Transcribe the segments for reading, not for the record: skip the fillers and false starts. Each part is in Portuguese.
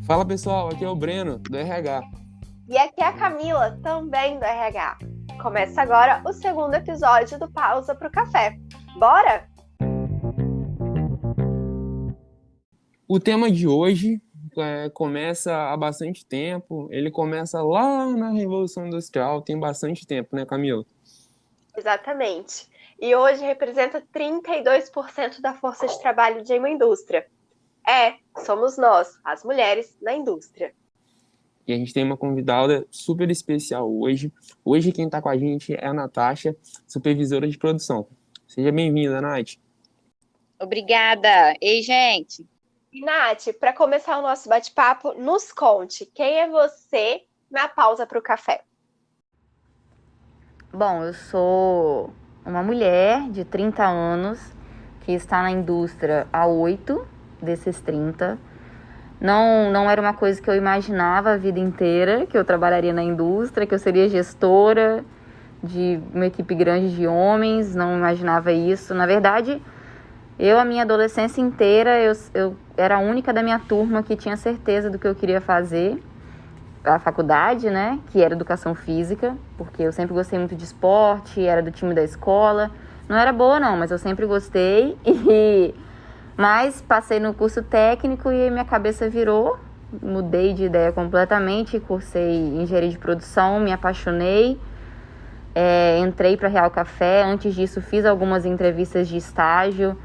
Fala pessoal, aqui é o Breno, do RH. E aqui é a Camila, também do RH. Começa agora o segundo episódio do Pausa pro Café. Bora? O tema de hoje começa há bastante tempo, ele começa lá na Revolução Industrial, tem bastante tempo, né, Camila? Exatamente. E hoje representa 32% da força de trabalho de uma indústria. Somos nós, as mulheres, na indústria. E a gente tem uma convidada super especial hoje. Hoje quem está com a gente é a Natasha, supervisora de produção. Seja bem-vinda, Nath. Obrigada. Ei, gente. E, Nath, para começar o nosso bate-papo, nos conte, quem é você na pausa para o café? Bom, eu sou uma mulher de 30 anos que está na indústria há 8 desses 30. Não era uma coisa que eu imaginava a vida inteira, que eu trabalharia na indústria, que eu seria gestora de uma equipe grande de homens, não imaginava isso. Na verdade, a minha adolescência inteira, eu era a única da minha turma que tinha certeza do que eu queria fazer. A faculdade, né, que era educação física, porque eu sempre gostei muito de esporte, era do time da escola. Não era boa não, mas eu sempre gostei. Mas passei no curso técnico e minha cabeça virou, mudei de ideia completamente, cursei engenharia de produção, me apaixonei, entrei para Real Café. Antes disso fiz algumas entrevistas de estágio.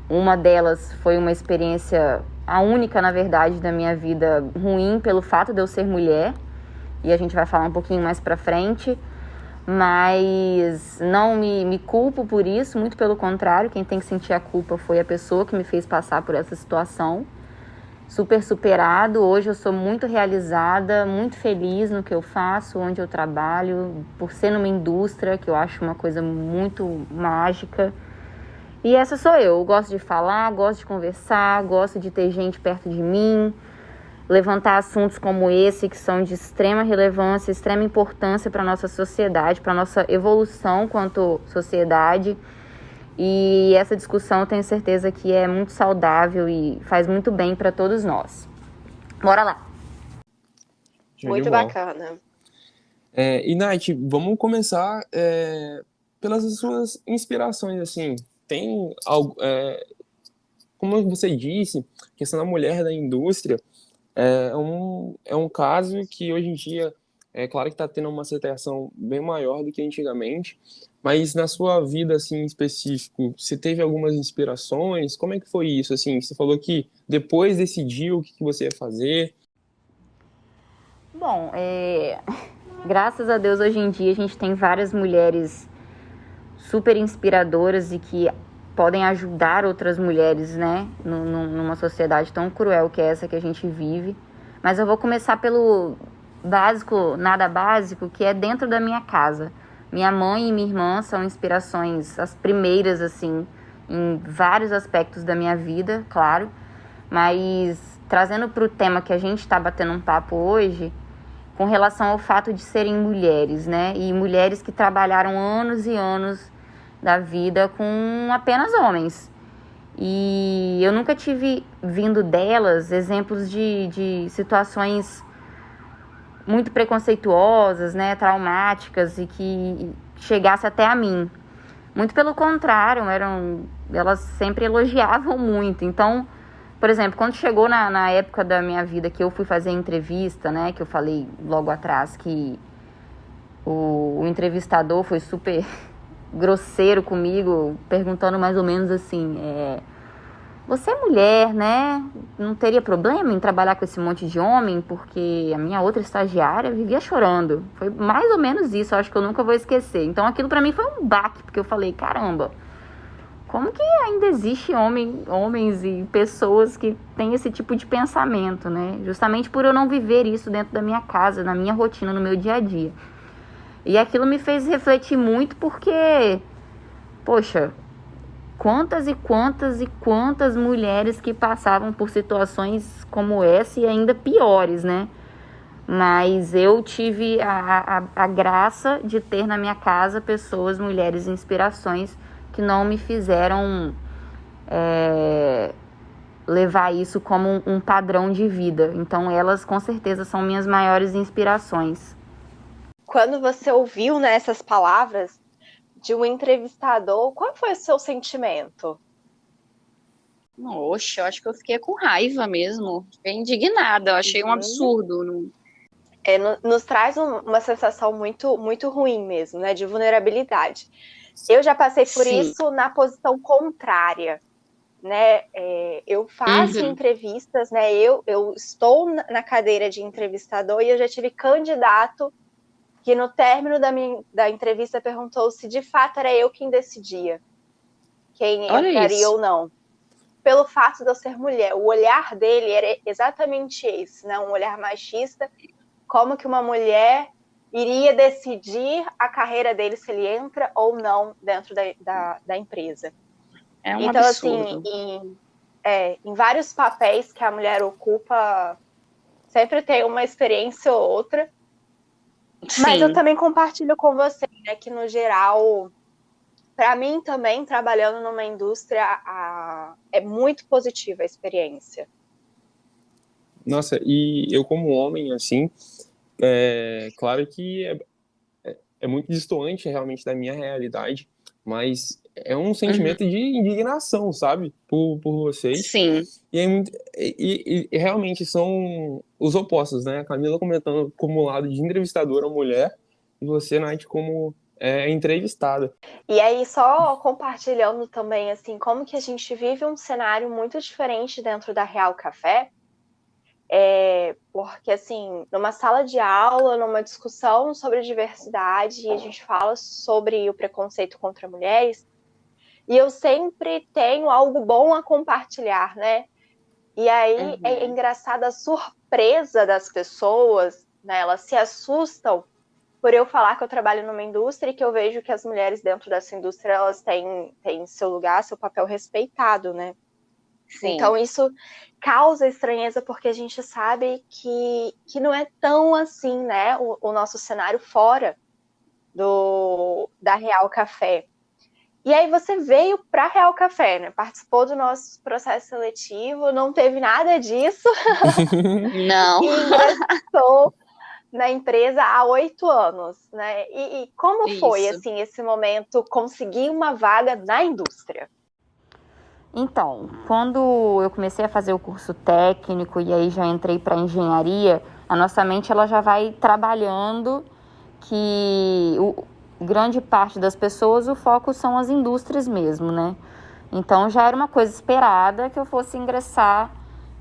Uma delas foi uma experiência, a única, na verdade, da minha vida, ruim pelo fato de eu ser mulher. E a gente vai falar um pouquinho mais pra frente. Mas não me culpo por isso, muito pelo contrário. Quem tem que sentir a culpa foi a pessoa que me fez passar por essa situação. Super superado. Hoje eu sou muito realizada, muito feliz no que eu faço, onde eu trabalho. Por ser numa indústria, que eu acho uma coisa muito mágica. E essa sou eu gosto de falar, gosto de conversar, gosto de ter gente perto de mim, levantar assuntos como esse, que são de extrema relevância, extrema importância para a nossa sociedade, para a nossa evolução quanto sociedade. E essa discussão eu tenho certeza que é muito saudável e faz muito bem para todos nós. Bora lá! Muito bacana. E Nath, vamos começar pelas suas inspirações, assim. Tem algo, como você disse, a questão da mulher da indústria é um caso que hoje em dia é claro que está tendo uma aceitação bem maior do que antigamente, mas na sua vida assim em específico, você teve algumas inspirações? Como é que foi isso? Assim, você falou que depois decidiu o que você ia fazer. Bom, graças a Deus hoje em dia a gente tem várias mulheres super inspiradoras e que podem ajudar outras mulheres, né, numa sociedade tão cruel que é essa que a gente vive. Mas eu vou começar pelo básico, nada básico, que é dentro da minha casa. Minha mãe e minha irmã são inspirações, as primeiras, assim, em vários aspectos da minha vida, claro. Mas trazendo para o tema que a gente está batendo um papo hoje, com relação ao fato de serem mulheres, né, e mulheres que trabalharam anos e anos da vida com apenas homens. E eu nunca tive vindo delas exemplos de situações muito preconceituosas, né, traumáticas e que chegasse até a mim. Muito pelo contrário, elas sempre elogiavam muito. Então, por exemplo, quando chegou na época da minha vida que eu fui fazer entrevista, né, que eu falei logo atrás que o entrevistador foi super grosseiro comigo, perguntando mais ou menos assim, você é mulher, né? Não teria problema em trabalhar com esse monte de homem? Porque a minha outra estagiária vivia chorando. Foi mais ou menos isso, eu acho que eu nunca vou esquecer. Então aquilo pra mim foi um baque, porque eu falei, caramba, como que ainda existe homens e pessoas que têm esse tipo de pensamento, né? Justamente por eu não viver isso dentro da minha casa, na minha rotina, no meu dia a dia. E aquilo me fez refletir muito porque, poxa, quantas e quantas e quantas mulheres que passavam por situações como essa e ainda piores, né? Mas eu tive a graça de ter na minha casa pessoas, mulheres, inspirações que não me fizeram levar isso como um padrão de vida. Então elas com certeza são minhas maiores inspirações. Quando você ouviu, né, essas palavras de um entrevistador, qual foi o seu sentimento? Oxe, eu acho que eu fiquei com raiva mesmo. Fiquei indignada, eu achei um absurdo. Nos traz uma sensação muito, muito ruim mesmo, né, de vulnerabilidade. Eu já passei por isso na posição contrária, né? Eu faço entrevistas, né? Eu estou na cadeira de entrevistador e eu já tive candidato que no término da entrevista perguntou se de fato era eu quem decidia quem entraria ou não. Pelo fato de eu ser mulher, o olhar dele era exatamente esse, né? Um olhar machista, como que uma mulher iria decidir a carreira dele, se ele entra ou não dentro da empresa. É um então, absurdo. assim, em vários papéis que a mulher ocupa, sempre tem uma experiência ou outra. Sim. Mas eu também compartilho com você, né, que no geral, para mim também, trabalhando numa indústria, é muito positiva a experiência. Nossa, e eu como homem, assim, claro que é muito distoante realmente da minha realidade, mas é um sentimento de indignação, sabe? Por vocês. Sim. E realmente são os opostos, né? A Camila comentando como lado de entrevistadora mulher e você, Nath, como entrevistada. E aí, só compartilhando também, assim, como que a gente vive um cenário muito diferente dentro da Real Café, porque, assim, numa sala de aula, numa discussão sobre diversidade, e a gente fala sobre o preconceito contra mulheres, e eu sempre tenho algo bom a compartilhar, né? E aí é engraçada a surpresa das pessoas, né? Elas se assustam por eu falar que eu trabalho numa indústria e que eu vejo que as mulheres dentro dessa indústria, elas têm seu lugar, seu papel respeitado, né? Sim. Então isso causa estranheza porque a gente sabe que não é tão assim, né? O nosso cenário fora da Real Café. E aí você veio para a Real Café, né? Participou do nosso processo seletivo, não teve nada disso. Não. E ingressou na empresa há 8 anos, né? E como foi, assim, esse momento, conseguir uma vaga na indústria? Então, quando eu comecei a fazer o curso técnico e aí já entrei para engenharia, a nossa mente ela já vai trabalhando que grande parte das pessoas, o foco são as indústrias mesmo, né? Então já era uma coisa esperada que eu fosse ingressar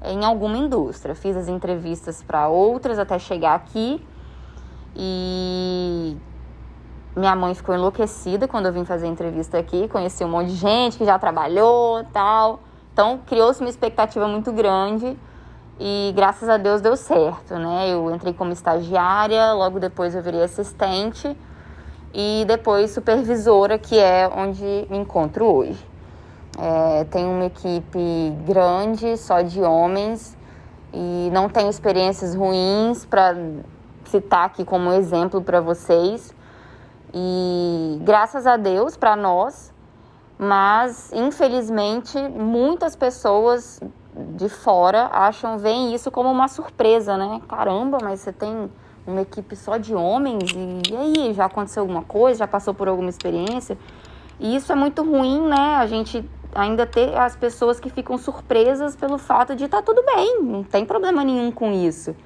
em alguma indústria. Fiz as entrevistas para outras até chegar aqui e minha mãe ficou enlouquecida quando eu vim fazer a entrevista aqui, conheci um monte de gente que já trabalhou e tal. Então criou-se uma expectativa muito grande e graças a Deus deu certo, né? Eu entrei como estagiária, logo depois eu virei assistente e depois supervisora, que é onde me encontro hoje. Tenho uma equipe grande, só de homens, e não tenho experiências ruins para citar aqui como exemplo para vocês. E graças a Deus para nós, mas infelizmente muitas pessoas de fora veem isso como uma surpresa, né? Caramba, mas você tem uma equipe só de homens, e aí, já aconteceu alguma coisa, já passou por alguma experiência? E isso é muito ruim, né? A gente ainda ter as pessoas que ficam surpresas pelo fato de tá tudo bem, não tem problema nenhum com isso.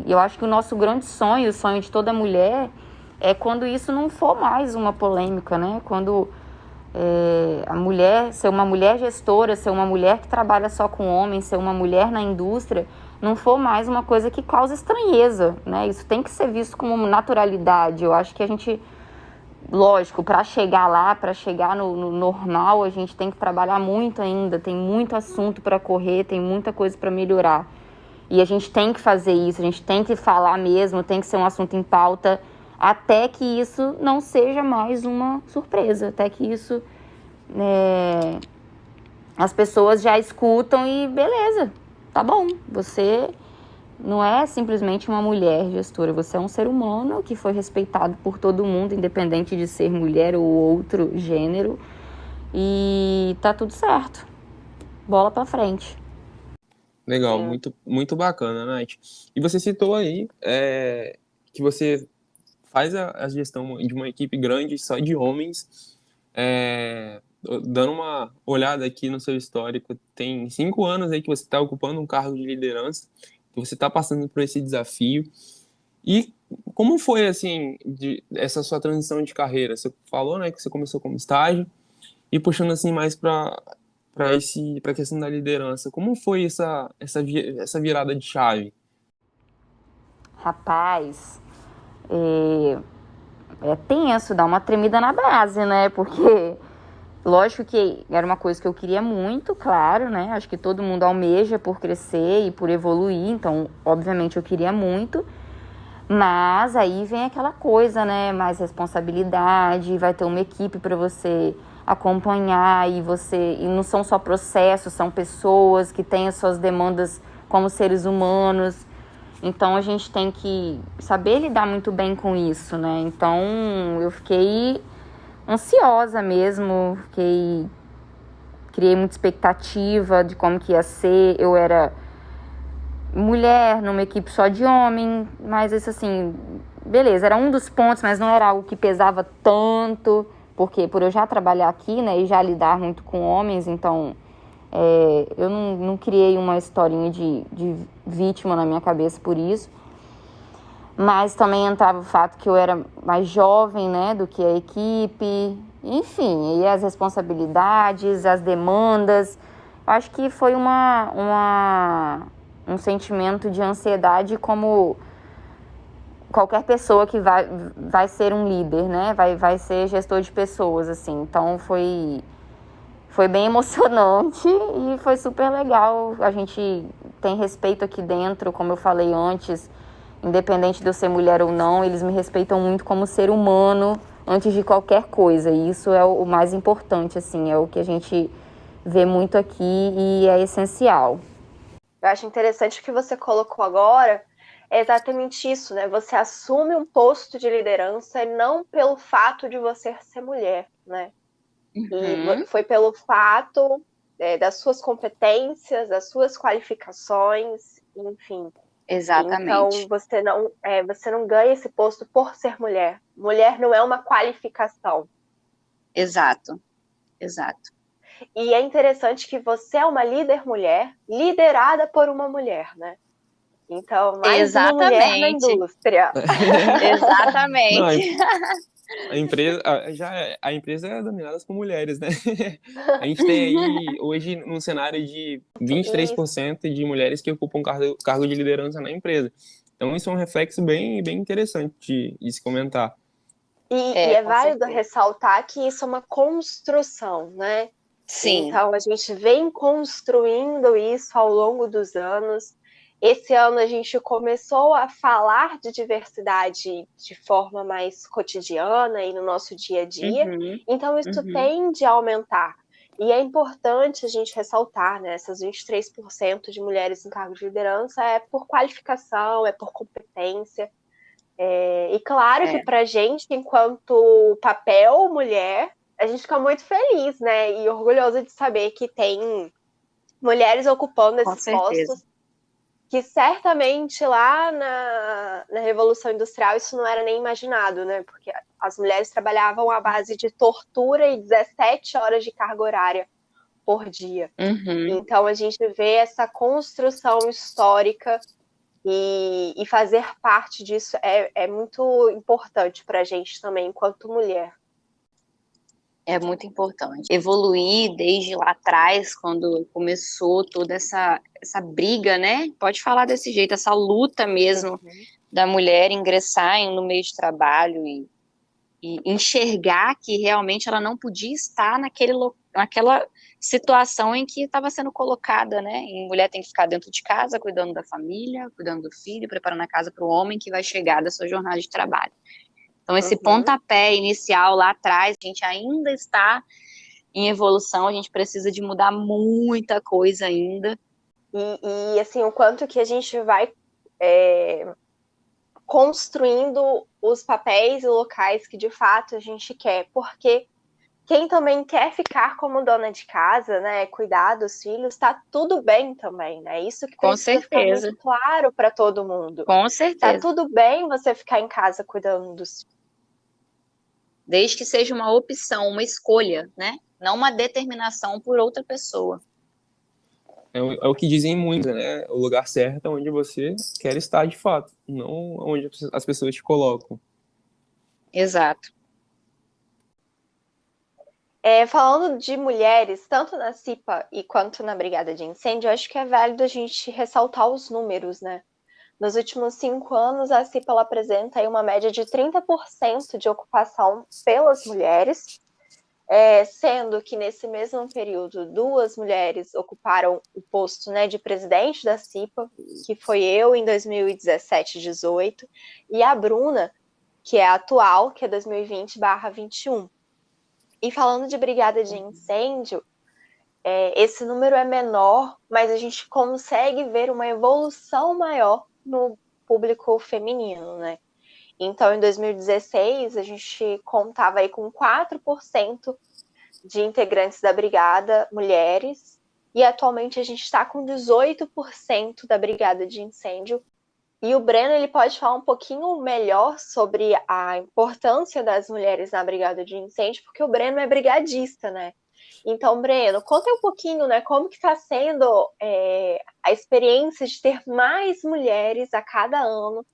Eu acho que o nosso grande sonho, o sonho de toda mulher, é quando isso não for mais uma polêmica, né? Quando a mulher, ser uma mulher gestora, ser uma mulher que trabalha só com homens, ser uma mulher na indústria, não for mais uma coisa que causa estranheza, né? Isso tem que ser visto como naturalidade. Eu acho que a gente, lógico, para chegar lá, para chegar no normal, a gente tem que trabalhar muito ainda, tem muito assunto para correr, tem muita coisa para melhorar. E a gente tem que fazer isso, a gente tem que falar mesmo, tem que ser um assunto em pauta, até que isso não seja mais uma surpresa, até que isso as pessoas já escutam e beleza, tá bom, você não é simplesmente uma mulher gestora, você é um ser humano que foi respeitado por todo mundo, independente de ser mulher ou outro gênero, e tá tudo certo. bola para frente. Legal, muito, muito bacana, Nath. E você citou aí que você faz a gestão de uma equipe grande só de homens. Dando uma olhada aqui no seu histórico, tem 5 anos aí que você está ocupando um cargo de liderança, que você está passando por esse desafio. E como foi, assim, essa sua transição de carreira? Você falou, né, que você começou como estágio e puxando, assim, mais para a questão da liderança. Como foi essa virada de chave? Rapaz, é tenso, dá uma tremida na base, né? Porque, lógico que era uma coisa que eu queria muito, claro, né? Acho que todo mundo almeja por crescer e por evoluir, então, obviamente, eu queria muito. Mas aí vem aquela coisa, né? Mais responsabilidade, vai ter uma equipe para você acompanhar e não são só processos, são pessoas que têm as suas demandas como seres humanos. Então a gente tem que saber lidar muito bem com isso, né? Então eu fiquei ansiosa mesmo, criei muita expectativa de como que ia ser. Eu era mulher numa equipe só de homem, mas isso assim, beleza, era um dos pontos, mas não era algo que pesava tanto, porque por eu já trabalhar aqui, né, e já lidar muito com homens, então eu não criei uma historinha de vítima na minha cabeça por isso. Mas também entrava o fato que eu era mais jovem, né, do que a equipe. Enfim, e as responsabilidades, as demandas. Eu acho que foi um sentimento de ansiedade como qualquer pessoa que vai ser um líder, né, vai ser gestor de pessoas, assim. Então foi bem emocionante e foi super legal. A gente tem respeito aqui dentro, como eu falei antes, independente de eu ser mulher ou não, eles me respeitam muito como ser humano antes de qualquer coisa. E isso é o mais importante, assim, é o que a gente vê muito aqui e é essencial. Eu acho interessante o que você colocou agora, é exatamente isso, né? Você assume um posto de liderança não pelo fato de você ser mulher, né? E foi pelo fato das suas competências, das suas qualificações, enfim. Exatamente. Então, você não ganha esse posto por ser mulher. Mulher não é uma qualificação. Exato. E é interessante que você é uma líder mulher, liderada por uma mulher, né? Então, mais uma mulher na indústria. Não, Exatamente. a empresa é dominada por mulheres, né? A gente tem aí, hoje, um cenário de 23% de mulheres que ocupam cargo de liderança na empresa. Então, isso é um reflexo bem, bem interessante de se comentar. E é válido ressaltar que isso é uma construção, né? Sim. Então, a gente vem construindo isso ao longo dos anos. Esse ano a gente começou a falar de diversidade de forma mais cotidiana e no nosso dia a dia. Então, isso tende a aumentar. E é importante a gente ressaltar, né? Essas 23% de mulheres em cargo de liderança é por qualificação, é por competência. E claro que para a gente, enquanto papel mulher, a gente fica muito feliz, né? E orgulhosa de saber que tem mulheres ocupando esses postos, que certamente lá na Revolução Industrial isso não era nem imaginado, né? Porque as mulheres trabalhavam à base de tortura e 17 horas de carga horária por dia. Então a gente vê essa construção histórica e fazer parte disso é muito importante para a gente também, enquanto mulher. É muito importante. Evoluir desde lá atrás, quando começou toda essa briga, né? Pode falar desse jeito, essa luta mesmo da mulher ingressar no meio de trabalho e enxergar que realmente ela não podia estar naquela situação em que estava sendo colocada, né? E a mulher tem que ficar dentro de casa, cuidando da família, cuidando do filho, preparando a casa para o homem que vai chegar da sua jornada de trabalho. Então, esse pontapé inicial lá atrás, a gente ainda está em evolução, a gente precisa de mudar muita coisa ainda. E assim, o quanto que a gente vai construindo os papéis e locais que de fato a gente quer, porque quem também quer ficar como dona de casa, né, cuidar dos filhos, tá tudo bem também, né? Isso que Com precisa ficar certeza. muito claro para todo mundo. Com Tá certeza. tudo bem você ficar em casa cuidando dos filhos. Desde que seja uma opção, uma escolha, né? Não uma determinação por outra pessoa. É o que dizem muito, né? O lugar certo é onde você quer estar de fato, não onde as pessoas te colocam. Exato. Falando de mulheres, tanto na CIPA e quanto na Brigada de Incêndio, eu acho que é válido a gente ressaltar os números, né? Nos últimos 5 anos, a CIPA ela apresenta aí uma média de 30% de ocupação pelas mulheres, sendo que nesse mesmo período 2 mulheres ocuparam o posto, né, de presidente da CIPA, que foi eu em 2017 18, e a Bruna, que é a atual, que é 2020/21. E falando de brigada de incêndio, esse número é menor, mas a gente consegue ver uma evolução maior no público feminino, né? Então, em 2016, a gente contava aí com 4% de integrantes da brigada mulheres, e atualmente a gente está com 18% da brigada de incêndio. E o Breno ele pode falar um pouquinho melhor sobre a importância das mulheres na brigada de incêndio, porque o Breno é brigadista, né? Então, Breno, conta um pouquinho, né, como que está sendo a experiência de ter mais mulheres a cada ano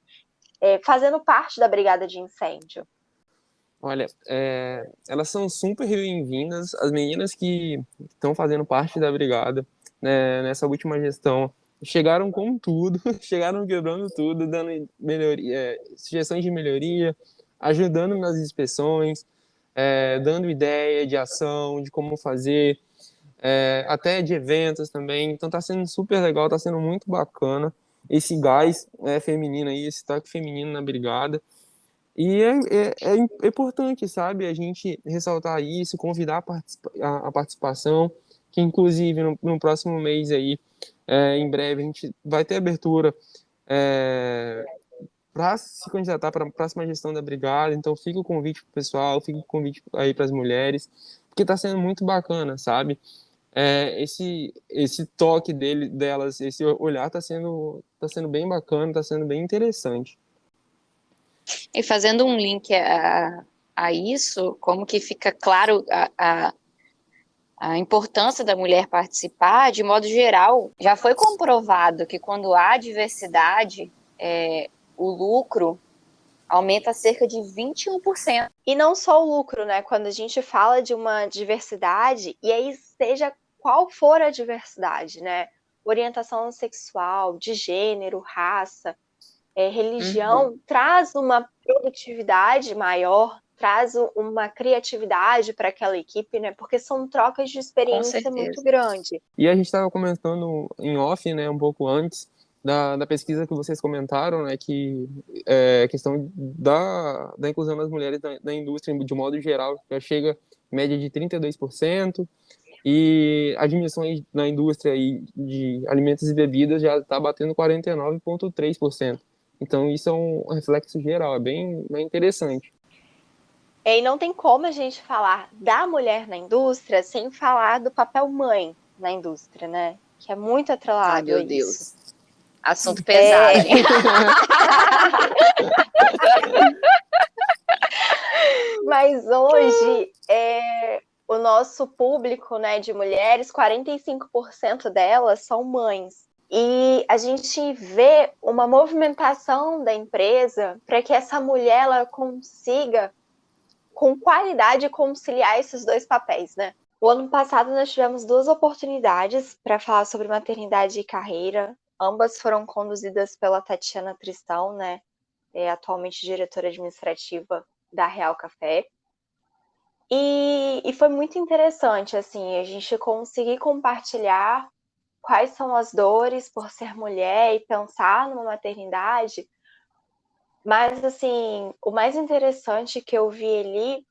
fazendo parte da brigada de incêndio. Olha, elas são super bem-vindas. As meninas que estão fazendo parte da brigada, né, nessa última gestão chegaram com tudo, chegaram quebrando tudo, dando melhoria, sugestões de melhoria, ajudando nas inspeções, dando ideia de ação, de como fazer, até de eventos também. Então tá sendo super legal, tá sendo muito bacana esse gás feminino aí, esse toque feminino na brigada. E é importante, sabe, a gente ressaltar isso, convidar a participação, que inclusive no próximo mês aí, em breve, a gente vai ter abertura para se candidatar para a próxima gestão da brigada. Então fica o convite para o pessoal, fica o convite aí para as mulheres, porque está sendo muito bacana, sabe? Esse toque delas, esse olhar tá sendo bem bacana, está sendo bem interessante. E fazendo um link a isso, como que fica claro a importância da mulher participar, de modo geral, já foi comprovado que quando há diversidade, o lucro aumenta cerca de 21%. E não só o lucro, né? Quando a gente fala de uma diversidade, e aí seja qual for a diversidade, né? Orientação sexual, de gênero, raça, religião, traz uma produtividade maior, traz uma criatividade para aquela equipe, né? Porque são trocas de experiência muito grande. E a gente estava comentando em off, né, um pouco antes da pesquisa que vocês comentaram, né, que a questão da inclusão das mulheres na indústria, de modo geral, já chega em média de 32%, e as admissões na indústria de alimentos e bebidas já está batendo 49,3%. Então, isso é um reflexo geral, é bem interessante. E não tem como a gente falar da mulher na indústria sem falar do papel mãe na indústria, né? Que é muito atrelado. Ai, meu a Deus. isso. Assunto pesado. Mas hoje, o nosso público, né, de mulheres, 45% delas são mães. E a gente vê uma movimentação da empresa para que essa mulher ela consiga, com qualidade, conciliar esses dois papéis, né? O ano passado nós tivemos 2 oportunidades para falar sobre maternidade e carreira. Ambas foram conduzidas pela Tatiana Tristão, né? Atualmente diretora administrativa da Real Café. E foi muito interessante, assim, a gente conseguir compartilhar quais são as dores por ser mulher e pensar numa maternidade. Mas, assim, o mais interessante que eu vi ali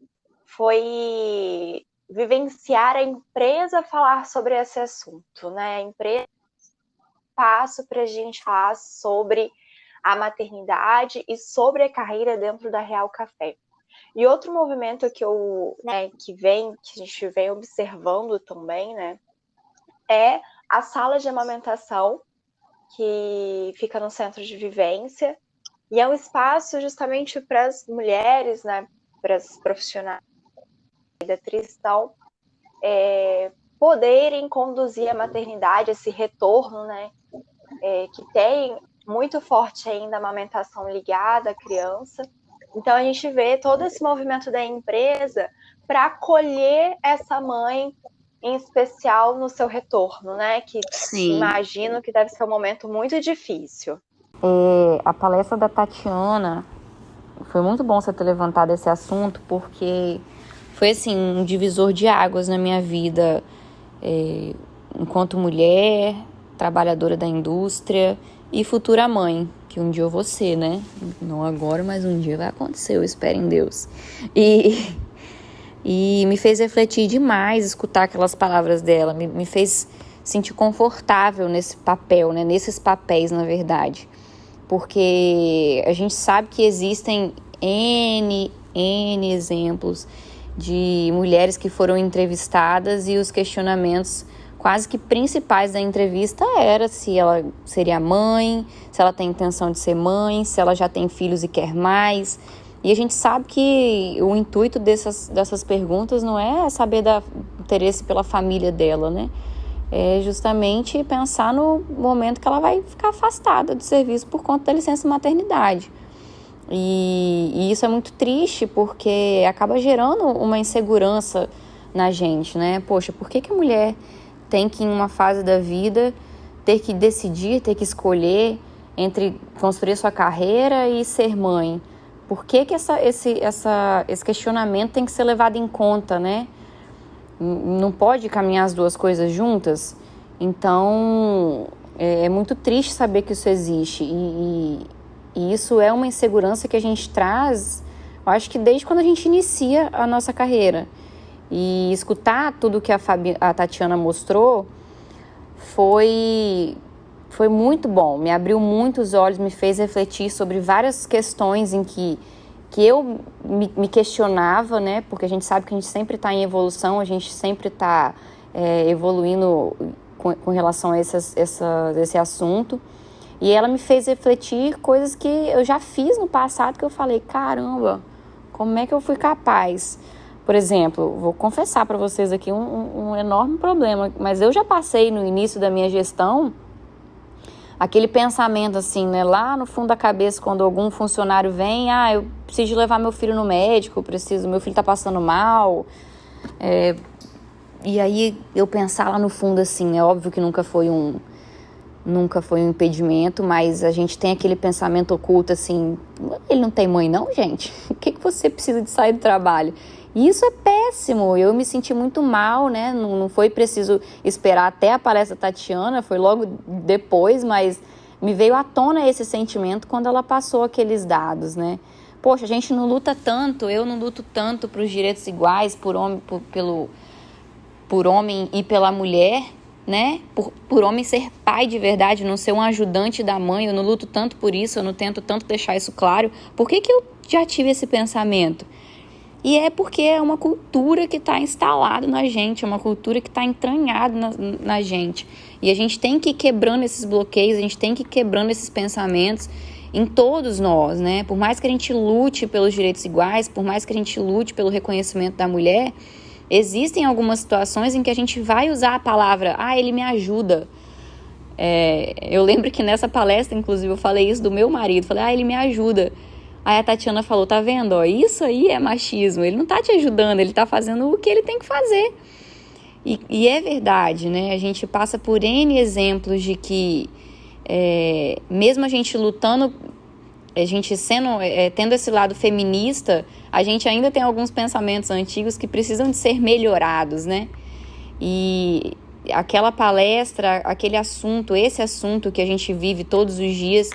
foi vivenciar a empresa falar sobre esse assunto, né? A empresa passo para a gente falar sobre a maternidade e sobre a carreira dentro da Real Café. E outro movimento que a gente vem observando também, né, é a sala de amamentação, que fica no centro de vivência, e é um espaço justamente para as mulheres, né, para as profissionais da nutrição, poderem conduzir a maternidade, esse retorno, né, que tem muito forte ainda a amamentação ligada à criança. Então, a gente vê todo esse movimento da empresa para acolher essa mãe, em especial no seu retorno, né? Que Sim. imagino que deve ser um momento muito difícil. A palestra da Tatiana, foi muito bom você ter levantado esse assunto, porque foi assim, um divisor de águas na minha vida, enquanto mulher, trabalhadora da indústria e futura mãe, que um dia eu vou ser, né? Não agora, mas um dia vai acontecer, eu espero em Deus. E me fez refletir demais escutar aquelas palavras dela, me fez sentir confortável nesse papel, né? Nesses papéis, na verdade. Porque a gente sabe que existem N exemplos de mulheres que foram entrevistadas e os questionamentos quase que principais da entrevista era se ela seria mãe, se ela tem intenção de ser mãe, se ela já tem filhos e quer mais. E a gente sabe que o intuito dessas perguntas não é saber do interesse pela família dela, né? É justamente pensar no momento que ela vai ficar afastada do serviço por conta da licença maternidade. E isso é muito triste porque acaba gerando uma insegurança na gente, né? Poxa, por que a mulher tem que, em uma fase da vida, ter que decidir, ter que escolher entre construir sua carreira e ser mãe? Por que esse questionamento tem que ser levado em conta, né? Não pode caminhar as duas coisas juntas? Então, é muito triste saber que isso existe. E isso é uma insegurança que a gente traz, eu acho que desde quando a gente inicia a nossa carreira. E escutar tudo que a Tatiana mostrou foi muito bom, me abriu muitos olhos, me fez refletir sobre várias questões em que eu me questionava, né? Porque a gente sabe que a gente sempre está em evolução, a gente sempre está evoluindo com relação a esse assunto. E ela me fez refletir coisas que eu já fiz no passado, que eu falei, caramba, como é que eu fui capaz? Por exemplo, vou confessar para vocês aqui um enorme problema, mas eu já passei no início da minha gestão aquele pensamento assim, né, lá no fundo da cabeça, quando algum funcionário vem, eu preciso levar meu filho no médico, meu filho tá passando mal, e aí eu pensar lá no fundo assim, é óbvio que nunca foi um impedimento, mas a gente tem aquele pensamento oculto assim, ele não tem mãe não, gente? O que você precisa de sair do trabalho? E isso é péssimo, eu me senti muito mal, né? Não foi preciso esperar até a palestra da Tatiana, foi logo depois, mas me veio à tona esse sentimento quando ela passou aqueles dados, né? Poxa, a gente não luta tanto, eu não luto tanto para os direitos iguais por homem e pela mulher, né? Por homem ser pai de verdade, não ser um ajudante da mãe, eu não luto tanto por isso, eu não tento tanto deixar isso claro. Por que eu já tive esse pensamento? E é porque é uma cultura que está instalada na gente, é uma cultura que está entranhada na gente. E a gente tem que ir quebrando esses bloqueios, a gente tem que ir quebrando esses pensamentos em todos nós, né? Por mais que a gente lute pelos direitos iguais, por mais que a gente lute pelo reconhecimento da mulher, existem algumas situações em que a gente vai usar a palavra, ele me ajuda. Eu lembro que nessa palestra, inclusive, eu falei isso do meu marido, falei, ele me ajuda. Aí a Tatiana falou, tá vendo, isso aí é machismo, ele não tá te ajudando, ele tá fazendo o que ele tem que fazer. E é verdade, né, a gente passa por N exemplos de que, mesmo a gente lutando, a gente tendo esse lado feminista, a gente ainda tem alguns pensamentos antigos que precisam de ser melhorados, né, e aquela palestra, esse assunto que a gente vive todos os dias,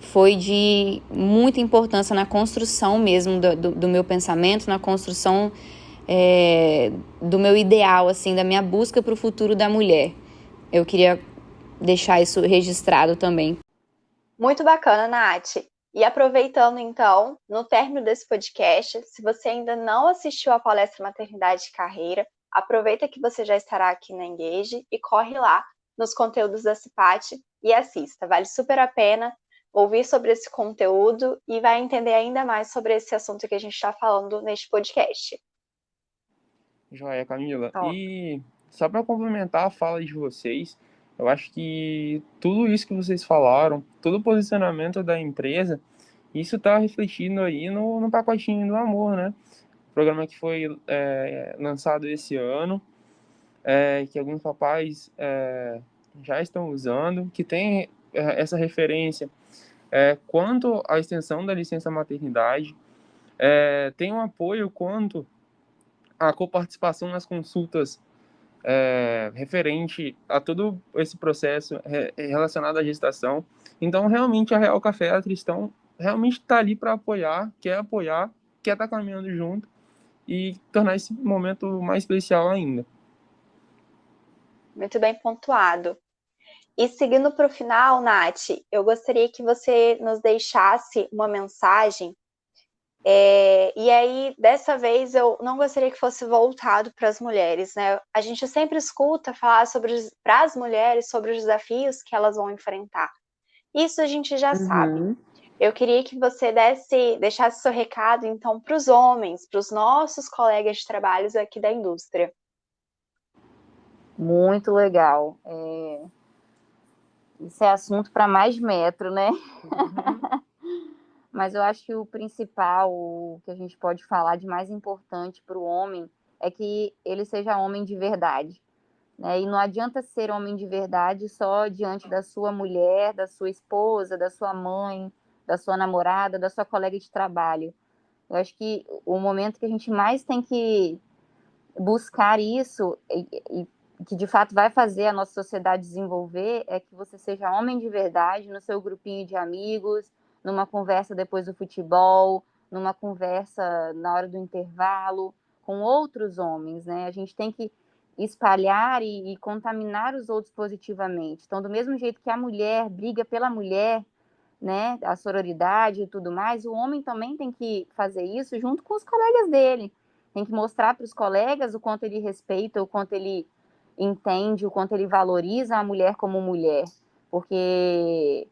foi de muita importância na construção mesmo do meu pensamento, na construção do meu ideal, assim, da minha busca para o futuro da mulher. Eu queria deixar isso registrado também. Muito bacana, Nath. E aproveitando, então, no término desse podcast, se você ainda não assistiu à palestra Maternidade e Carreira, aproveita que você já estará aqui na Engage e corre lá nos conteúdos da CIPAT e assista. Vale super a pena ouvir sobre esse conteúdo e vai entender ainda mais sobre esse assunto que a gente está falando neste podcast. Joia, Camila. Top. E só para complementar a fala de vocês, eu acho que tudo isso que vocês falaram, todo o posicionamento da empresa, isso está refletindo aí no pacotinho do amor, né? Programa que foi lançado esse ano, que alguns papais já estão usando, que tem essa referência quanto à extensão da licença maternidade, tem um apoio quanto à coparticipação nas consultas referente a todo esse processo relacionado à gestação. Então, realmente, a Real Café e a Tristão realmente está ali para apoiar, quer estar caminhando junto e tornar esse momento mais especial ainda. Muito bem pontuado. E seguindo para o final, Nath, eu gostaria que você nos deixasse uma mensagem. E aí, dessa vez, eu não gostaria que fosse voltado para as mulheres, né? A gente sempre escuta falar para as mulheres sobre os desafios que elas vão enfrentar. Isso a gente já sabe. Eu queria que você deixasse seu recado, então, para os homens, para os nossos colegas de trabalho aqui da indústria. Muito legal. Isso é assunto para mais metro, né? Mas eu acho que o principal, o que a gente pode falar de mais importante para o homem, é que ele seja homem de verdade. Né? E não adianta ser homem de verdade só diante da sua mulher, da sua esposa, da sua mãe, da sua namorada, da sua colega de trabalho. Eu acho que o momento que a gente mais tem que buscar isso e que de fato vai fazer a nossa sociedade desenvolver é que você seja homem de verdade no seu grupinho de amigos, numa conversa depois do futebol, numa conversa na hora do intervalo, com outros homens, né? A gente tem que espalhar e contaminar os outros positivamente. Então, do mesmo jeito que a mulher briga pela mulher, né, a sororidade e tudo mais, o homem também tem que fazer isso junto com os colegas dele. Tem que mostrar para os colegas o quanto ele respeita, o quanto ele entende, o quanto ele valoriza a mulher como mulher. Porque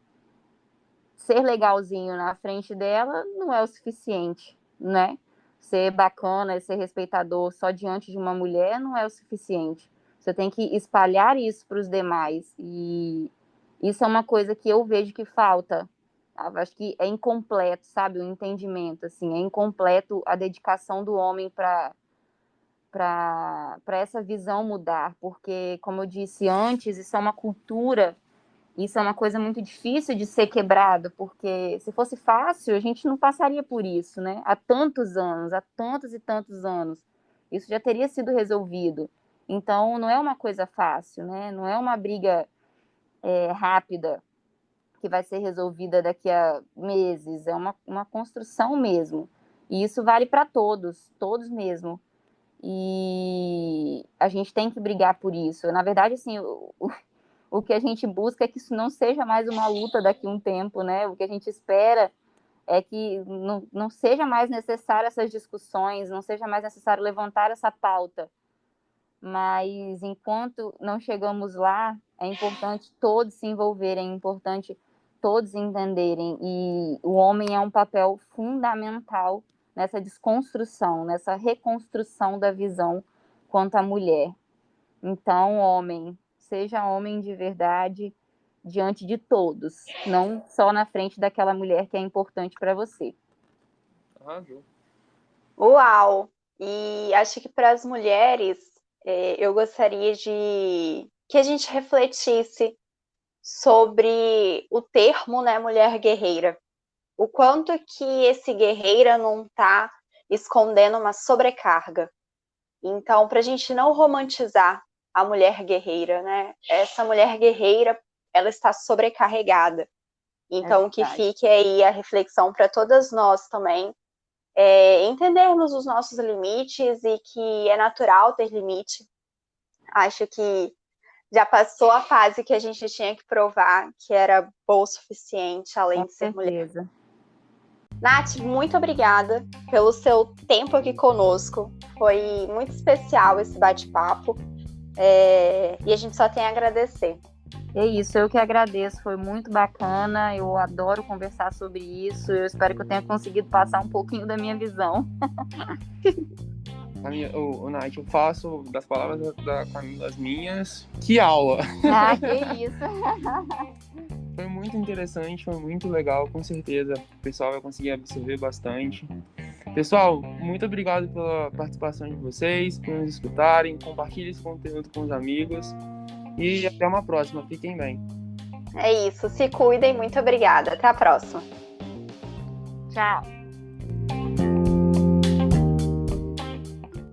ser legalzinho na frente dela não é o suficiente, né? Ser bacana, ser respeitador só diante de uma mulher não é o suficiente. Você tem que espalhar isso para os demais. E isso é uma coisa que eu vejo que falta. Eu acho que é incompleto, sabe? O entendimento, assim, é incompleto a dedicação do homem para essa visão mudar, porque, como eu disse antes, isso é uma cultura, isso é uma coisa muito difícil de ser quebrado, porque se fosse fácil, a gente não passaria por isso, né? Há tantos anos, há tantos e tantos anos, isso já teria sido resolvido. Então, não é uma coisa fácil, né? Não é uma briga rápida que vai ser resolvida daqui a meses, é uma construção mesmo. E isso vale para todos, todos mesmo. E a gente tem que brigar por isso. Na verdade, assim, o que a gente busca é que isso não seja mais uma luta daqui a um tempo, né? O que a gente espera é que não seja mais necessário essas discussões, não seja mais necessário levantar essa pauta. Mas enquanto não chegamos lá, é importante todos se envolverem, é importante todos entenderem. E o homem é um papel fundamental nessa desconstrução, nessa reconstrução da visão quanto à mulher. Então, homem, seja homem de verdade diante de todos, não só na frente daquela mulher que é importante para você. Uau! E acho que para as mulheres, eu gostaria de que a gente refletisse sobre o termo, né, mulher guerreira. O quanto que esse guerreira não está escondendo uma sobrecarga. Então, para a gente não romantizar a mulher guerreira, né? Essa mulher guerreira, ela está sobrecarregada. Então, que fique aí a reflexão para todas nós também, entendermos os nossos limites e que é natural ter limite. Acho que já passou a fase que a gente tinha que provar que era boa o suficiente, além de ser mulher. Nath, muito obrigada pelo seu tempo aqui conosco. Foi muito especial esse bate-papo. E a gente só tem a agradecer. É isso, eu que agradeço, foi muito bacana, eu adoro conversar sobre isso, eu espero que eu tenha conseguido passar um pouquinho da minha visão. Nath, eu faço das palavras da Camila as minhas. Que aula! Ah, que isso! Foi muito interessante, foi muito legal, com certeza. O pessoal vai conseguir absorver bastante. Pessoal, muito obrigado pela participação de vocês, por nos escutarem. Compartilhe esse conteúdo com os amigos. E até uma próxima. Fiquem bem. É isso. Se cuidem. Muito obrigada. Até a próxima. Tchau.